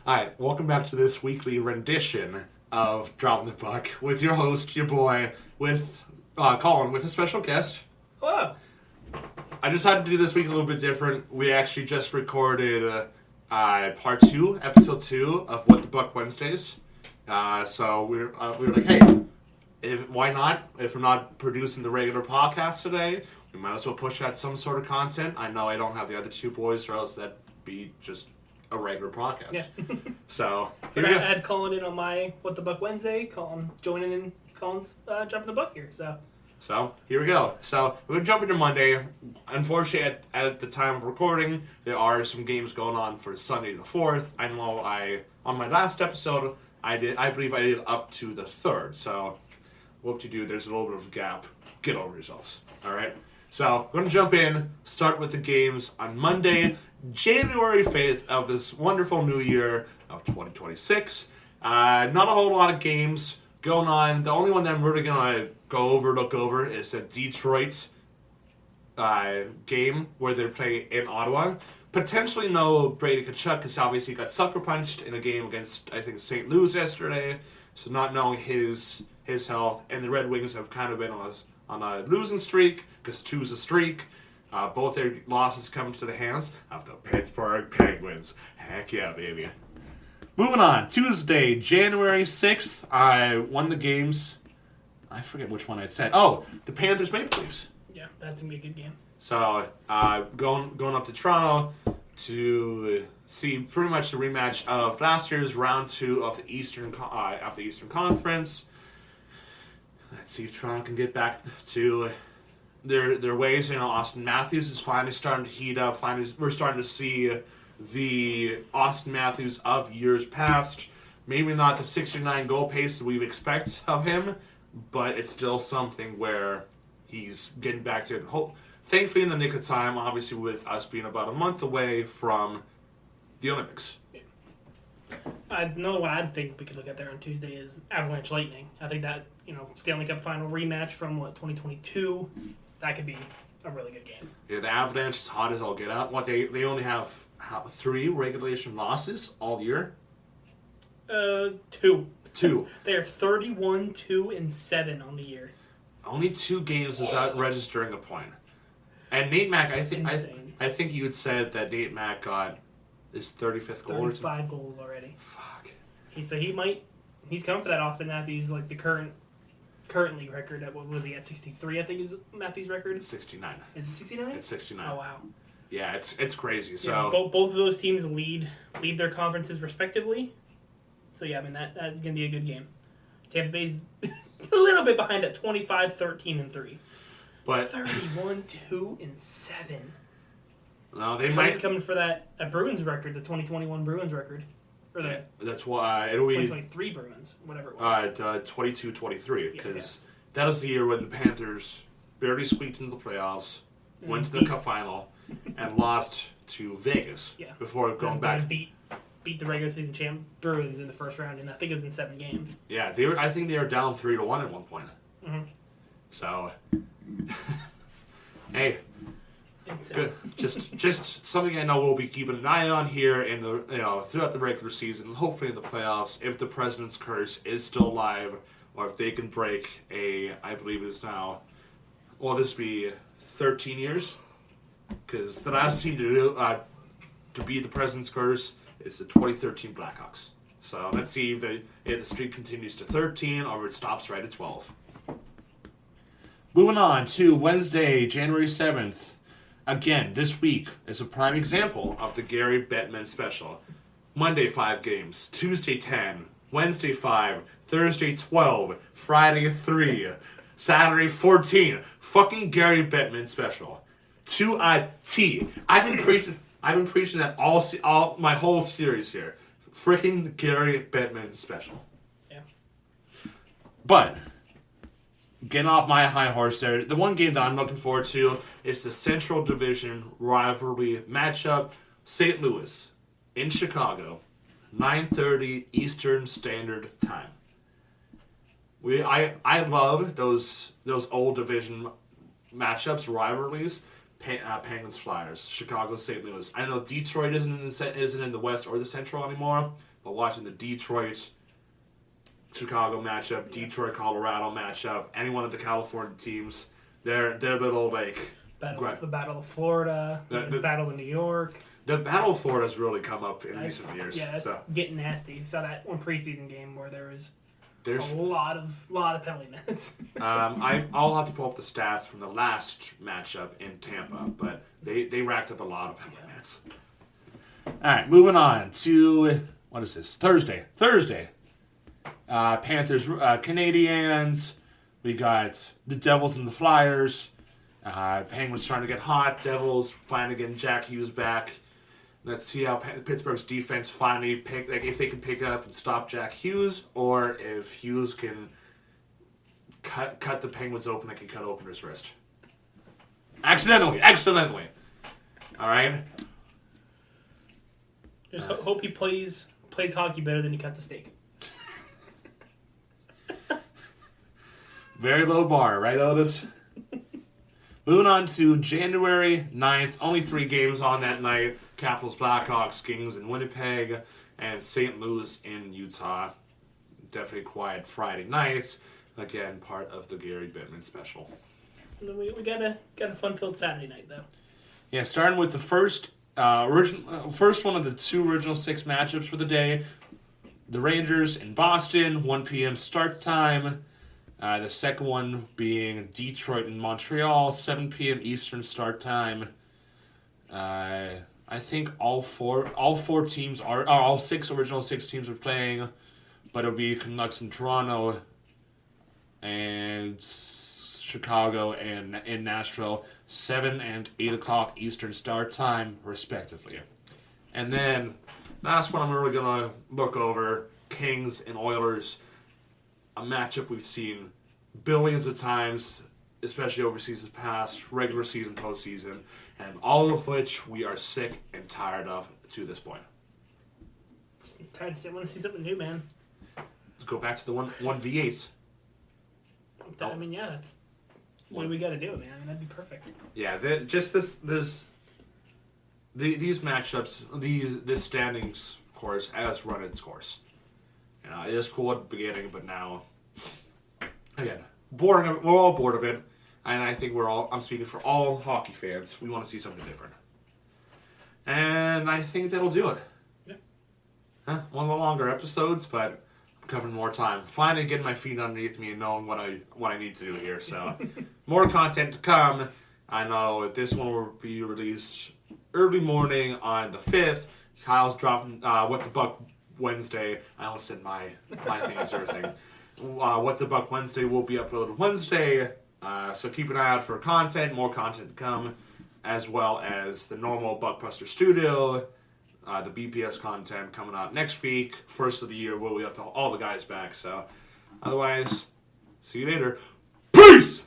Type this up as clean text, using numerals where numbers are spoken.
Alright, welcome back to this weekly rendition of Dropping the Buck with your host, your boy, with Colin, with a special guest. Hello. I decided to do this week a little bit different. We actually just recorded part 2, episode 2 of What the Buck Wednesdays. So we were like, hey, why not? If we're not producing the regular podcast today, we might as well push out some sort of content. I know I don't have the other two boys, or else that'd be just a regular podcast. Yeah. So I had Colin in on my What the Buck Wednesday. Colin joining in Colin's Jumping the Buck here. So here we go. So we're gonna jump into Monday. Unfortunately, at the time of recording, there are some games going on for Sunday the 4th. I know on my last episode I believe I did up to the 3rd. So whoop-de-doo, there's a little bit of a gap. Get over yourselves. All right. So we're gonna jump in. Start with the games on Monday, January 5th of this wonderful new year of 2026. Not a whole lot of games going on. The only one that I'm really gonna look over is the Detroit game where they're playing in Ottawa. Potentially no Brady Tkachuk because obviously he got sucker punched in a game against, I think, St. Louis yesterday. So not knowing his health, and the Red Wings have kind of been on a losing streak because 2's a streak. Both their losses come to the hands of the Pittsburgh Penguins. Heck yeah, baby. Moving on, Tuesday, January 6th, I won the games. I forget which one I said. Oh, the Panthers Maple Leafs. Yeah, that's going to be a good game. So, going up to Toronto to see pretty much the rematch of last year's round 2 of the Eastern Conference. Let's see if Toronto can get back to their ways. You know, Austin Matthews is finally starting to heat up. We're starting to see the Austin Matthews of years past. Maybe not the 69 goal pace that we expect of him, but it's still something where he's getting back to it. Thankfully, in the nick of time, obviously with us being about a month away from the Olympics. Another one I think we could look at there on Tuesday is Avalanche Lightning. I think that, Stanley Cup final rematch from, 2022, that could be a really good game. Yeah, the Avalanche is hot as all get out. They only have 3 regulation losses all year? 2. 2. They are 31-2-7 on the year. Only 2 games without registering a point. And Nate Mack, I think you had said that Nate Mack got his 35th goal. 35 goals already. Fuck. He's coming for that Austin Matthews, the current league record at, what was he, at 63, I think is Matthews' record? 69. Is it 69? It's 69. Oh, wow. Yeah, it's crazy. So yeah, both of those teams lead their conferences respectively. So yeah, that's going to be a good game. Tampa Bay's a little bit behind at 25-13-3. But 31-2-7. No, they might coming for that Bruins record, the 2021 Bruins record. Or the that's why it'll be 2023 Bruins, whatever it was. 22-23 because that was the year when the Panthers barely squeaked into the playoffs, went to the Cup final, and lost to Vegas before going back. Beat the regular season champ Bruins in the first round, and I think it was in 7 games. Yeah, I think they were down 3-1 at one point. Mm-hmm. So, hey. Good. Just something I know we'll be keeping an eye on here in the throughout the regular season, hopefully in the playoffs, if the President's Curse is still alive, or if they can break I believe it's now, this be 13 years, because the last team to beat the President's Curse is the 2013 Blackhawks. So let's see if the streak continues to 13 or if it stops right at 12. Moving on to Wednesday, January 7th. Again, this week is a prime example of the Gary Bettman special. Monday, 5 games. Tuesday, 10. Wednesday, 5. Thursday, 12. Friday, 3. Saturday, 14. Fucking Gary Bettman special. To a T. I've been preaching that all my whole series here. Freaking Gary Bettman special. Yeah. But getting off my high horse there, the one game that I'm looking forward to is the Central Division rivalry matchup. St. Louis in Chicago, 9:30 Eastern Standard Time. I love those old division matchups, rivalries. Penguins, Flyers, Chicago, St. Louis. I know Detroit isn't in the West or the Central anymore, but watching the Detroit Chicago matchup, Detroit Colorado matchup, any one of the California teams, their little like the Battle of Florida, the Battle of New York. The Battle of Florida has really come up in recent years. Yeah, it's getting nasty. You saw that one preseason game where there's a lot of penalty minutes. I'll have to pull up the stats from the last matchup in Tampa, but they racked up a lot of penalty minutes. All right, moving on to what is this? Thursday. Panthers, Canadians. We got the Devils and the Flyers. Penguins trying to get hot. Devils finally getting Jack Hughes back. Let's see how Pittsburgh's defense finally if they can pick up and stop Jack Hughes, or if Hughes can cut the Penguins open like he cut open his wrist. Accidentally. All right. Just hope he plays hockey better than he cuts a steak. Very low bar, right, Otis? Moving on to January 9th. Only 3 games on that night. Capitals, Blackhawks, Kings in Winnipeg, and St. Louis in Utah. Definitely quiet Friday night. Again, part of the Gary Bettman special. And then we got a fun-filled Saturday night, though. Yeah, starting with the first one of the 2 original 6 matchups for the day. The Rangers in Boston, 1 p.m. start time. The second one being Detroit and Montreal, 7 p.m. Eastern start time. I think all 4 teams all 6 original 6 teams are playing, but it'll be Canucks in Toronto and Chicago and in Nashville, 7 and 8 o'clock Eastern start time, respectively. And then last one I'm really gonna look over: Kings and Oilers. A matchup we've seen billions of times, especially over seasons past, regular season, postseason, and all of which we are sick and tired of to this point. I want to see something new, man. Let's go back to the 1v8s. I mean, yeah, that's what do we got to do, man? I mean, that'd be perfect. Yeah, these matchups, this standings course has run its course. It is cool at the beginning, but now, again, boring. We're all bored of it, and I think I'm speaking for all hockey fans. We want to see something different, and I think that'll do it. Yeah. One of the longer episodes, but I'm covering more time. Finally, getting my feet underneath me and knowing what I need to do here. So, more content to come. I know this one will be released early morning on the 5th. Kyle's dropping What the Buck Wednesday. I almost said my thing is everything. What the Buck Wednesday will be uploaded Wednesday. So keep an eye out for more content to come, as well as the normal Buckbuster Studio, the BPS content coming out next week, first of the year, where we have all the guys back. So otherwise, see you later. Peace!